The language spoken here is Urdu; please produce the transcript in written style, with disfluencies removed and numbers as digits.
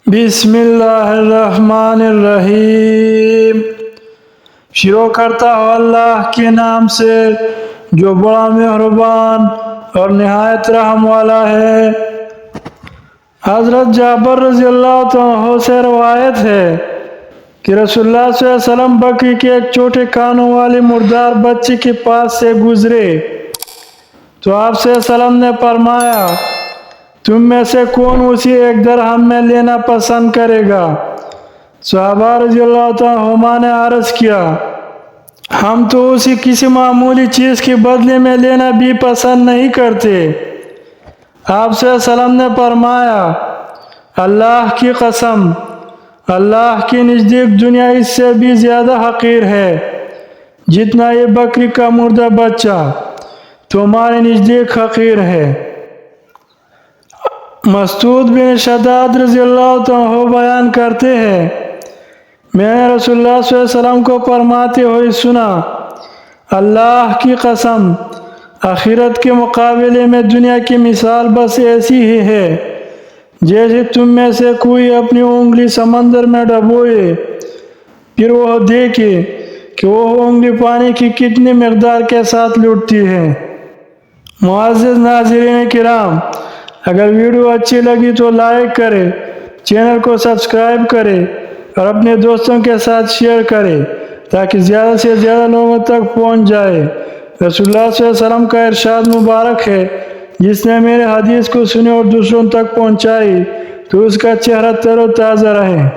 بسم اللہ الرحمن الرحیم۔ شروع کرتا ہوں اللہ کے نام سے جو بڑا مہربان اور نہایت رحم والا ہے۔ حضرت جابر رضی اللہ عنہ سے روایت ہے کہ رسول اللہ صلی اللہ علیہ وسلم بکری کے ایک چھوٹے کانوں والے مردار بچے کے پاس سے گزرے تو آپ صلی اللہ علیہ وسلم نے فرمایا، تم میں سے کون اسی 1 درہم میں لینا پسند کرے گا؟ صحابہ رضی اللہ عنہما نے عرض کیا، ہم تو اسی کسی معمولی چیز کے بدلے میں لینا بھی پسند نہیں کرتے۔ آپ صلی اللہ علیہ وسلم نے فرمایا، اللہ کی قسم، اللہ کے نزدیک دنیا اس سے بھی زیادہ حقیر ہے جتنا یہ بکری کا مردہ بچہ تمہارے نزدیک حقیر ہے۔ مسعود بن شداد رضی اللہ عنہ بیان کرتے ہیں، میں نے رسول اللہ صلی اللہ علیہ وسلم کو فرماتے ہوئے سنا، اللہ کی قسم، آخرت کے مقابلے میں دنیا کی مثال بس ایسی ہی ہے جیسے تم میں سے کوئی اپنی انگلی سمندر میں ڈبوئے، پھر وہ دیکھے کہ وہ انگلی پانی کی کتنی مقدار کے ساتھ لٹتی ہے۔ معزز ناظرین کرام، اگر ویڈیو اچھی لگی تو لائک کرے، چینل کو سبسکرائب کرے اور اپنے دوستوں کے ساتھ شیئر کرے تاکہ زیادہ سے زیادہ لوگوں تک پہنچ جائے۔ رسول اللہ صلی اللہ علیہ وسلم کا ارشاد مبارک ہے، جس نے میرے حدیث کو سنی اور دوسروں تک پہنچائی تو اس کا چہرہ تر و تازہ رہے۔